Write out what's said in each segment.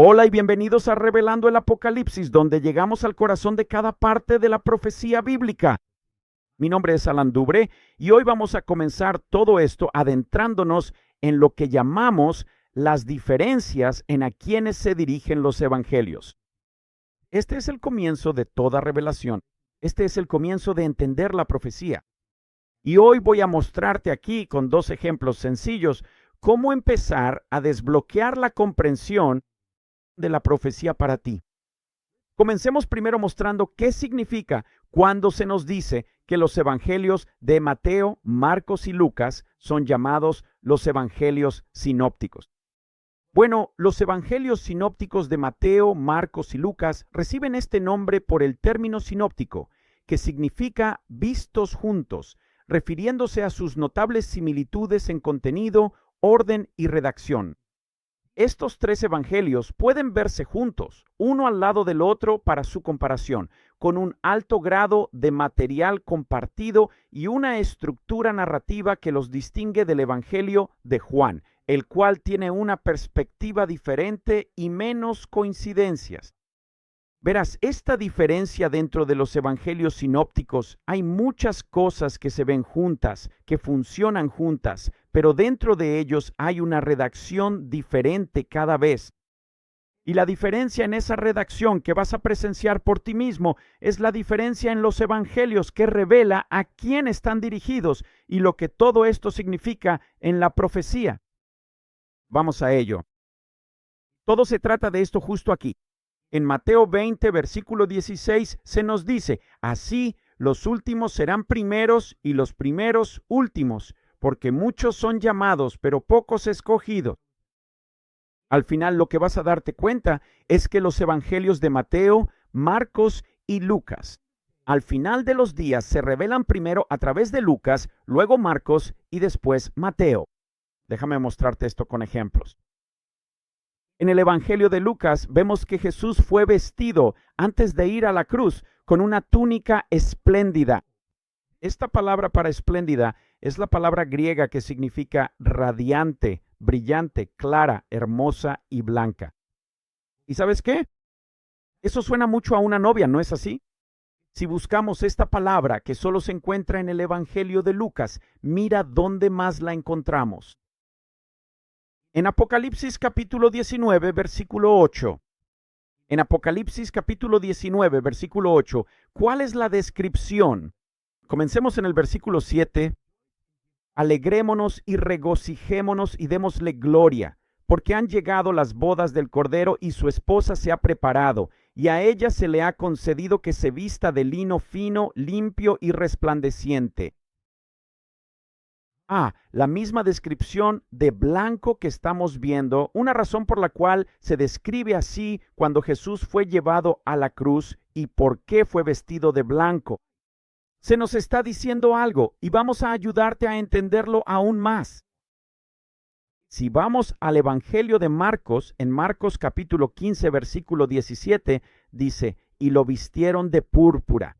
Hola y bienvenidos a Revelando el Apocalipsis, donde llegamos al corazón de cada parte de la profecía bíblica. Mi nombre es Alan Dubre y hoy vamos a comenzar todo esto adentrándonos en lo que llamamos las diferencias en a quienes se dirigen los evangelios. Este es el comienzo de toda revelación. Este es el comienzo de entender la profecía. Y hoy voy a mostrarte aquí con dos ejemplos sencillos cómo empezar a desbloquear la comprensión de la profecía para ti. Comencemos primero mostrando qué significa cuando se nos dice que los evangelios de Mateo, Marcos y Lucas son llamados los evangelios sinópticos. Bueno, los evangelios sinópticos de Mateo, Marcos y Lucas reciben este nombre por el término sinóptico, que significa vistos juntos, refiriéndose a sus notables similitudes en contenido, orden y redacción. Estos tres evangelios pueden verse juntos, uno al lado del otro para su comparación, con un alto grado de material compartido y una estructura narrativa que los distingue del evangelio de Juan, el cual tiene una perspectiva diferente y menos coincidencias. Verás, esta diferencia dentro de los evangelios sinópticos, hay muchas cosas que se ven juntas, que funcionan juntas, pero dentro de ellos hay una redacción diferente cada vez. Y la diferencia en esa redacción que vas a presenciar por ti mismo es la diferencia en los evangelios que revela a quién están dirigidos y lo que todo esto significa en la profecía. Vamos a ello. Todo se trata de esto justo aquí. En Mateo 20, versículo 16, se nos dice, así los últimos serán primeros y los primeros últimos, porque muchos son llamados, pero pocos escogidos. Al final lo que vas a darte cuenta es que los evangelios de Mateo, Marcos y Lucas, al final de los días se revelan primero a través de Lucas, luego Marcos y después Mateo. Déjame mostrarte esto con ejemplos. En el Evangelio de Lucas vemos que Jesús fue vestido antes de ir a la cruz con una túnica espléndida. Esta palabra para espléndida es la palabra griega que significa radiante, brillante, clara, hermosa y blanca. ¿Y sabes qué? Eso suena mucho a una novia, ¿no es así? Si buscamos esta palabra que solo se encuentra en el Evangelio de Lucas, mira dónde más la encontramos. En Apocalipsis capítulo 19, versículo 8. En Apocalipsis capítulo 19, versículo 8, ¿cuál es la descripción? Comencemos en el versículo 7. Alegrémonos y regocijémonos y démosle gloria, porque han llegado las bodas del Cordero y su esposa se ha preparado, y a ella se le ha concedido que se vista de lino fino, limpio y resplandeciente. La misma descripción de blanco que estamos viendo, una razón por la cual se describe así cuando Jesús fue llevado a la cruz y por qué fue vestido de blanco. Se nos está diciendo algo y vamos a ayudarte a entenderlo aún más. Si vamos al Evangelio de Marcos, en Marcos capítulo 15, versículo 17, dice, y lo vistieron de púrpura.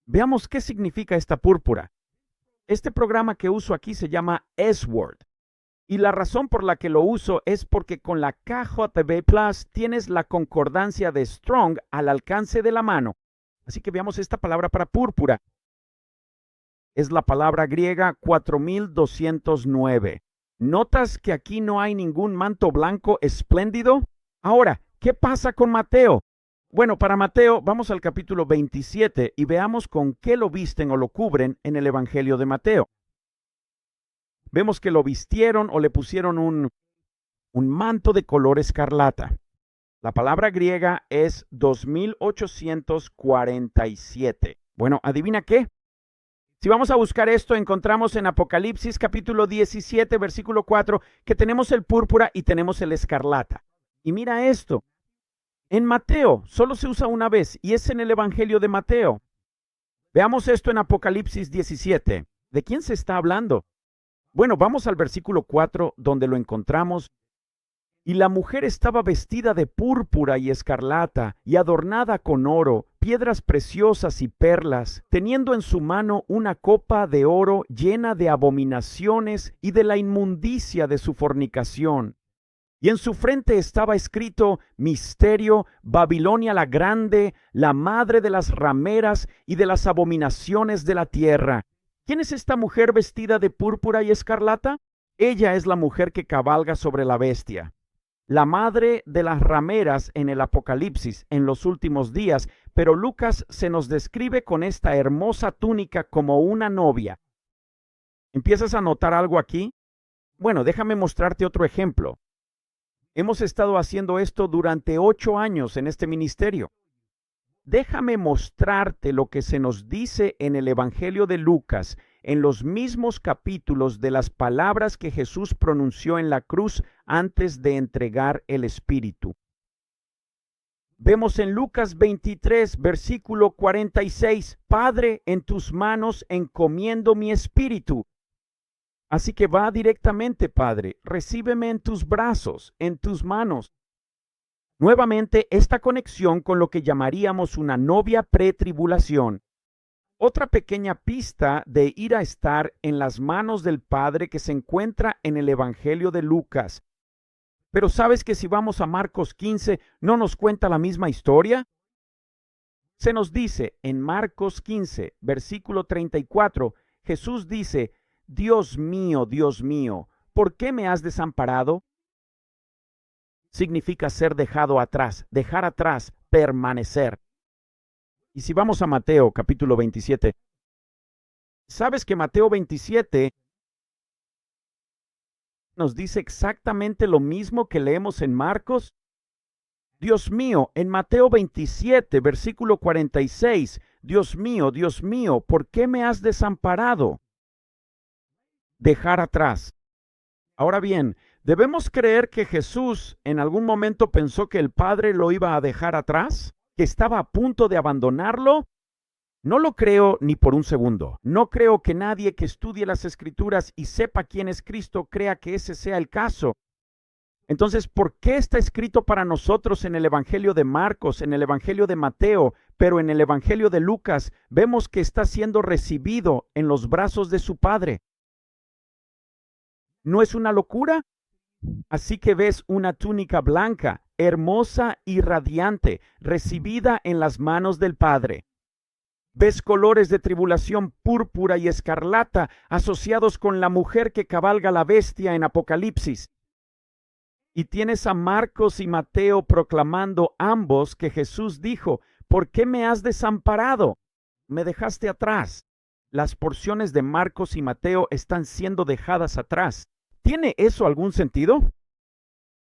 Veamos qué significa esta púrpura. Este programa que uso aquí se llama S-Word y la razón por la que lo uso es porque con la KJV Plus tienes la concordancia de Strong al alcance de la mano. Así que veamos esta palabra para púrpura. Es la palabra griega 4209. ¿Notas que aquí no hay ningún manto blanco espléndido? Ahora, ¿qué pasa con Mateo? Bueno, para Mateo, vamos al capítulo 27 y veamos con qué lo visten o lo cubren en el Evangelio de Mateo. Vemos que lo vistieron o le pusieron un manto de color escarlata. La palabra griega es 2847. Bueno, ¿adivina qué? Si vamos a buscar esto, encontramos en Apocalipsis capítulo 17, versículo 4, que tenemos el púrpura y tenemos el escarlata. Y mira esto. En Mateo solo se usa una vez y es en el Evangelio de Mateo. Veamos esto en Apocalipsis 17. ¿De quién se está hablando? Bueno, vamos al versículo 4 donde lo encontramos. Y la mujer estaba vestida de púrpura y escarlata y adornada con oro, piedras preciosas y perlas, teniendo en su mano una copa de oro llena de abominaciones y de la inmundicia de su fornicación. Y en su frente estaba escrito: Misterio, Babilonia la Grande, la madre de las rameras y de las abominaciones de la tierra. ¿Quién es esta mujer vestida de púrpura y escarlata? Ella es la mujer que cabalga sobre la bestia, la madre de las rameras en el Apocalipsis, en los últimos días, pero Lucas se nos describe con esta hermosa túnica como una novia. ¿Empiezas a notar algo aquí? Bueno, déjame mostrarte otro ejemplo. Hemos estado haciendo esto durante 8 años en este ministerio. Déjame mostrarte lo que se nos dice en el Evangelio de Lucas, en los mismos capítulos de las palabras que Jesús pronunció en la cruz antes de entregar el Espíritu. Vemos en Lucas 23, versículo 46, Padre, en tus manos encomiendo mi espíritu. Así que va directamente, Padre, recíbeme en tus brazos, en tus manos. Nuevamente, esta conexión con lo que llamaríamos una novia pretribulación. Otra pequeña pista de ir a estar en las manos del Padre que se encuentra en el Evangelio de Lucas. Pero ¿sabes que si vamos a Marcos 15 no nos cuenta la misma historia? Se nos dice en Marcos 15, versículo 34, Jesús dice: Dios mío, ¿por qué me has desamparado? Significa ser dejado atrás, dejar atrás, permanecer. Y si vamos a Mateo capítulo 27, ¿sabes que Mateo 27 nos dice exactamente lo mismo que leemos en Marcos? Dios mío, en Mateo 27, versículo 46, Dios mío, ¿por qué me has desamparado? Dejar atrás. Ahora bien, ¿debemos creer que Jesús en algún momento pensó que el Padre lo iba a dejar atrás? ¿Que estaba a punto de abandonarlo? No lo creo ni por un segundo. No creo que nadie que estudie las Escrituras y sepa quién es Cristo crea que ese sea el caso. Entonces, ¿por qué está escrito para nosotros en el Evangelio de Marcos, en el Evangelio de Mateo, pero en el Evangelio de Lucas vemos que está siendo recibido en los brazos de su Padre? ¿No es una locura? Así que ves una túnica blanca, hermosa y radiante, recibida en las manos del Padre. Ves colores de tribulación púrpura y escarlata asociados con la mujer que cabalga la bestia en Apocalipsis. Y tienes a Marcos y Mateo proclamando ambos que Jesús dijo: ¿por qué me has desamparado? Me dejaste atrás. Las porciones de Marcos y Mateo están siendo dejadas atrás. ¿Tiene eso algún sentido?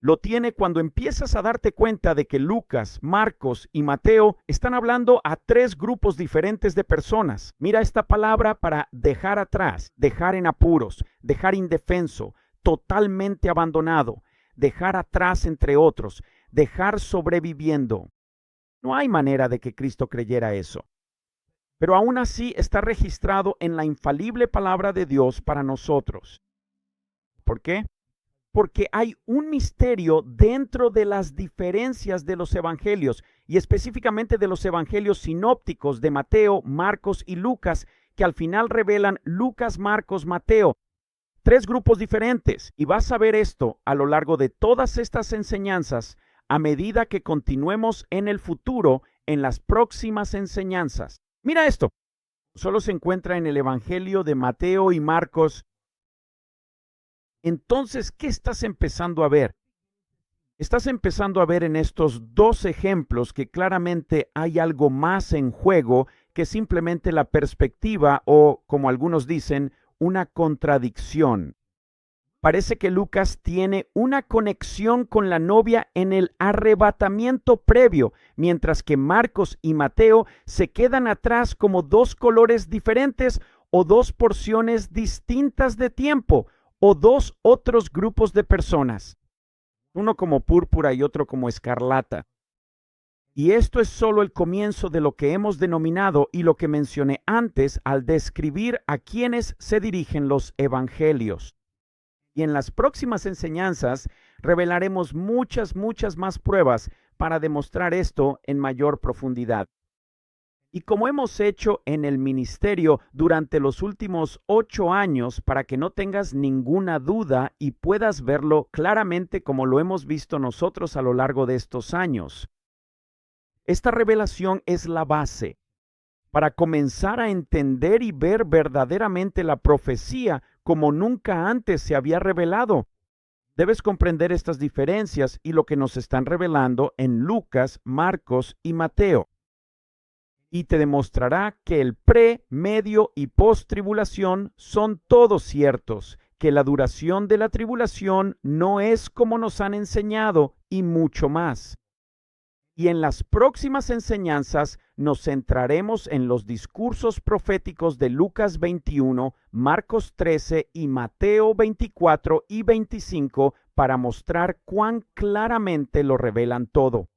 Lo tiene cuando empiezas a darte cuenta de que Lucas, Marcos y Mateo están hablando a 3 grupos diferentes de personas. Mira esta palabra para dejar atrás, dejar en apuros, dejar indefenso, totalmente abandonado, dejar atrás entre otros, dejar sobreviviendo. No hay manera de que Cristo creyera eso. Pero aún así está registrado en la infalible palabra de Dios para nosotros. ¿Por qué? Porque hay un misterio dentro de las diferencias de los evangelios y específicamente de los evangelios sinópticos de Mateo, Marcos y Lucas, que al final revelan Lucas, Marcos, Mateo. 3 grupos diferentes, y vas a ver esto a lo largo de todas estas enseñanzas a medida que continuemos en el futuro en las próximas enseñanzas. Mira esto, solo se encuentra en el Evangelio de Mateo y Marcos. Entonces, ¿qué estás empezando a ver? Estás empezando a ver en estos 2 ejemplos que claramente hay algo más en juego que simplemente la perspectiva o, como algunos dicen, una contradicción. Parece que Lucas tiene una conexión con la novia en el arrebatamiento previo, mientras que Marcos y Mateo se quedan atrás como 2 colores diferentes o 2 porciones distintas de tiempo o 2 otros grupos de personas, uno como púrpura y otro como escarlata. Y esto es solo el comienzo de lo que hemos denominado y lo que mencioné antes al describir a quienes se dirigen los evangelios. Y en las próximas enseñanzas revelaremos muchas más pruebas para demostrar esto en mayor profundidad. Y como hemos hecho en el ministerio durante los últimos 8 años, para que no tengas ninguna duda y puedas verlo claramente como lo hemos visto nosotros a lo largo de estos años. Esta revelación es la base para comenzar a entender y ver verdaderamente la profecía como nunca antes se había revelado. Debes comprender estas diferencias y lo que nos están revelando en Lucas, Marcos y Mateo. Y te demostrará que el pre, medio y post tribulación son todos ciertos, que la duración de la tribulación no es como nos han enseñado y mucho más. Y en las próximas enseñanzas nos centraremos en los discursos proféticos de Lucas 21, Marcos 13 y Mateo 24 y 25 para mostrar cuán claramente lo revelan todo.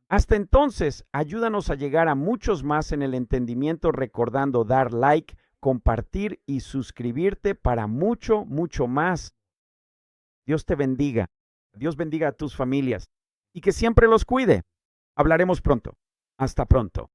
Hasta entonces, ayúdanos a llegar a muchos más en el entendimiento recordando dar like, compartir y suscribirte para mucho, mucho más. Dios te bendiga. Dios bendiga a tus familias y que siempre los cuide. Hablaremos pronto. Hasta pronto.